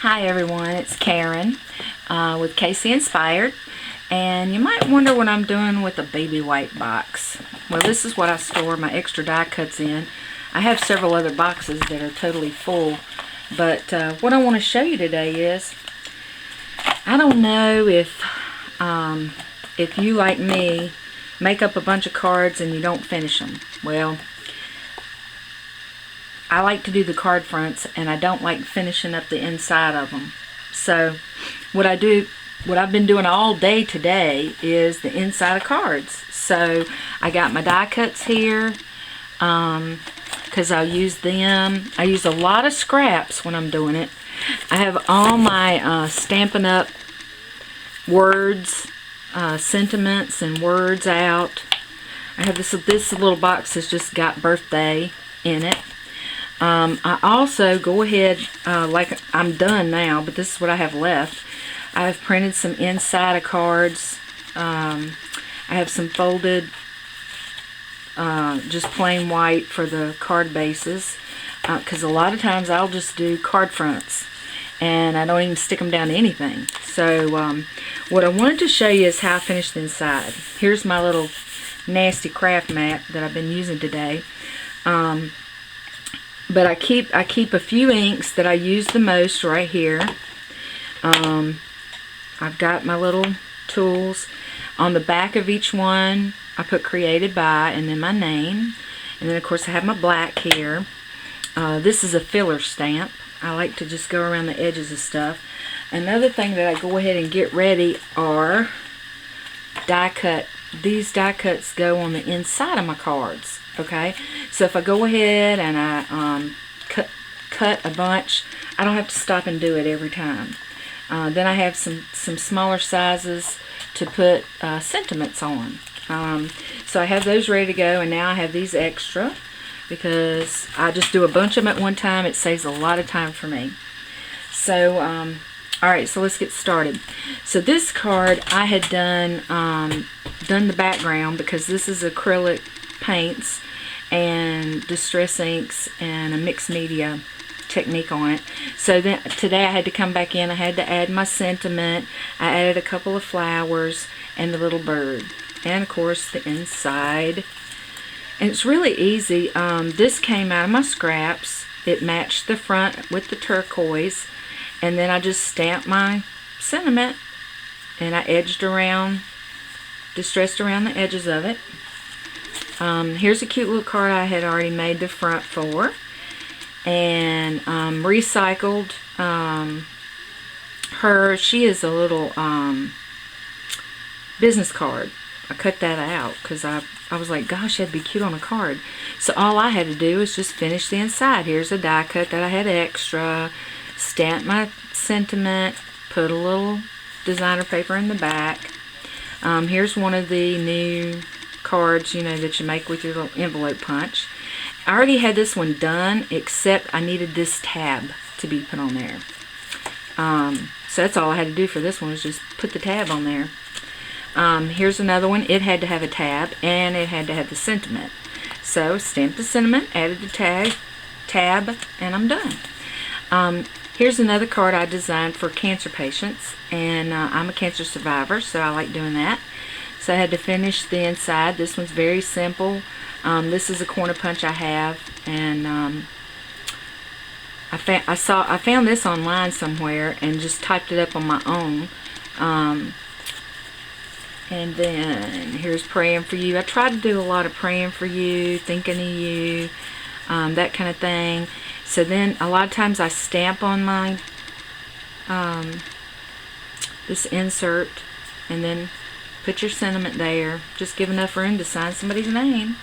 Hi everyone, it's Karen with Casey Inspired, and you might wonder what I'm doing with a baby white box. Well, this is what I store my extra die cuts in. I have several other boxes that are totally full, but what I want to show you today is, I don't know if you, like me, make up a bunch of cards and you don't finish them. Well, I like to do the card fronts, and I don't like finishing up the inside of them. So what I've been doing all day today is the inside of cards. So I got my die cuts here because I'll use them. I use a lot of scraps when I'm doing it. I have all my Stampin' Up! Words, sentiments and words out. I have this little box that's just got birthday in it. I also go ahead, like I'm done now, but this is what I have left. I have printed some inside of cards. I have some folded, just plain white for the card bases, because a lot of times I'll just do card fronts and I don't even stick them down to anything. So what I wanted to show you is how I finish the inside. Here's my little nasty craft mat that I've been using today. But I keep a few inks that I use the most right here. I've got my little tools. On the back of each one, I put created by and then my name. And then of course I have my black here. This is a filler stamp. I like to just go around the edges of stuff. Another thing that I go ahead and get ready are die cut. These die cuts go on the inside of my cards. Okay, so if I go ahead and I cut a bunch, I don't have to stop and do it every time. Then I have some smaller sizes to put sentiments on. So I have those ready to go, and now I have these extra because I just do a bunch of them at one time. It saves a lot of time for me. So alright, so let's get started. So this card I had done the background because this is acrylic paints and distress inks and a mixed media technique on it. So then today I had to come back in. I had to add my sentiment. I added a couple of flowers and the little bird, and of course the inside. And it's really easy. This came out of my scraps. It matched the front with the turquoise, and then I just stamped my sentiment and I edged around, distressed around the edges of it. Here's a cute little card I had already made the front for, and recycled her. She is a little business card. I cut that out because I was like, gosh, that'd be cute on a card. So all I had to do was just finish the inside. Here's a die cut that I had extra, stamp my sentiment, put a little designer paper in the back. Here's one of the new cards, you know, that you make with your little envelope punch. I already had this one done, except I needed this tab to be put on there. So that's all I had to do for this one, was just put the tab on there. Here's another one. It had to have a tab, and it had to have the sentiment. So stamped the sentiment, added the tab, and I'm done. Here's another card I designed for cancer patients, and I'm a cancer survivor, so I like doing that. So I had to finish the inside. This one's very simple. This is a corner punch I have, and I found this online somewhere and just typed it up on my own. And then here's praying for you. I try to do a lot of praying for you, thinking of you, that kind of thing. So then a lot of times I stamp on my this insert, and then put your sentiment there. Just give enough room to sign somebody's name.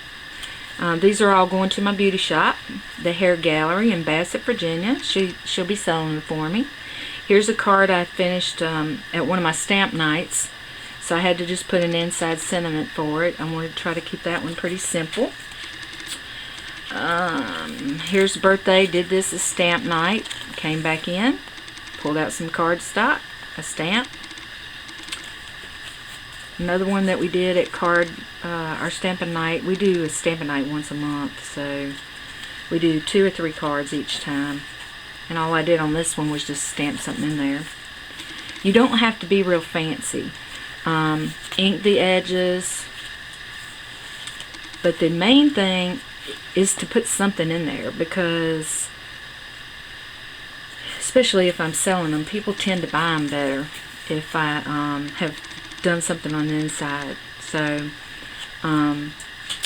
These are all going to my beauty shop, the Hair Gallery in Bassett, Virginia. She'll be selling them for me. Here's a card I finished at one of my stamp nights. So I had to just put an inside sentiment for it. I wanted to try to keep that one pretty simple. Here's birthday. Did this as stamp night. Came back in, pulled out some cardstock, a stamp. Another one that we did at our stamping night. We do a stamping night once a month, so we do 2 or 3 cards each time. And all I did on this one was just stamp something in there. You don't have to be real fancy. Ink the edges. But the main thing is to put something in there, because especially if I'm selling them, people tend to buy them better if I have done something on the inside. So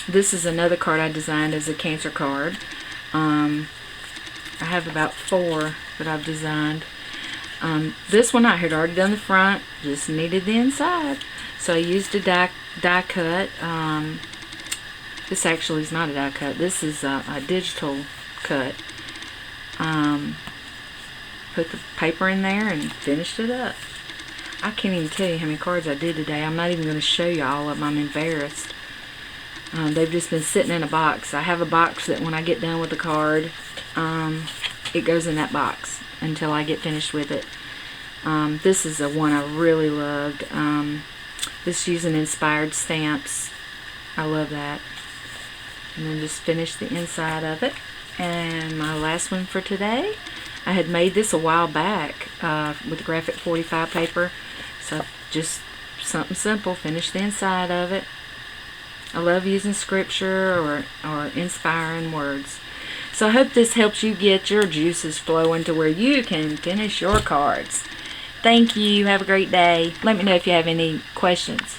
this is another card I designed as a cancer card. I have about 4 that I've designed. This one I had already done the front, just needed the inside. So I used a die cut. This actually is not a die cut. This is a digital cut. Put the paper in there and finished it up. I can't even tell you how many cards I did today. I'm not even going to show you all of them. I'm embarrassed. They've just been sitting in a box. I have a box that when I get done with the card, it goes in that box until I get finished with it. This is a one I really loved. This using inspired stamps. I love that. And then just finish the inside of it. And my last one for today, I had made this a while back with graphic 45 paper. So just something simple, finish the inside of it. I love using scripture or inspiring words. So I hope this helps you get your juices flowing to where you can finish your cards. Thank you. Have a great day. Let me know if you have any questions.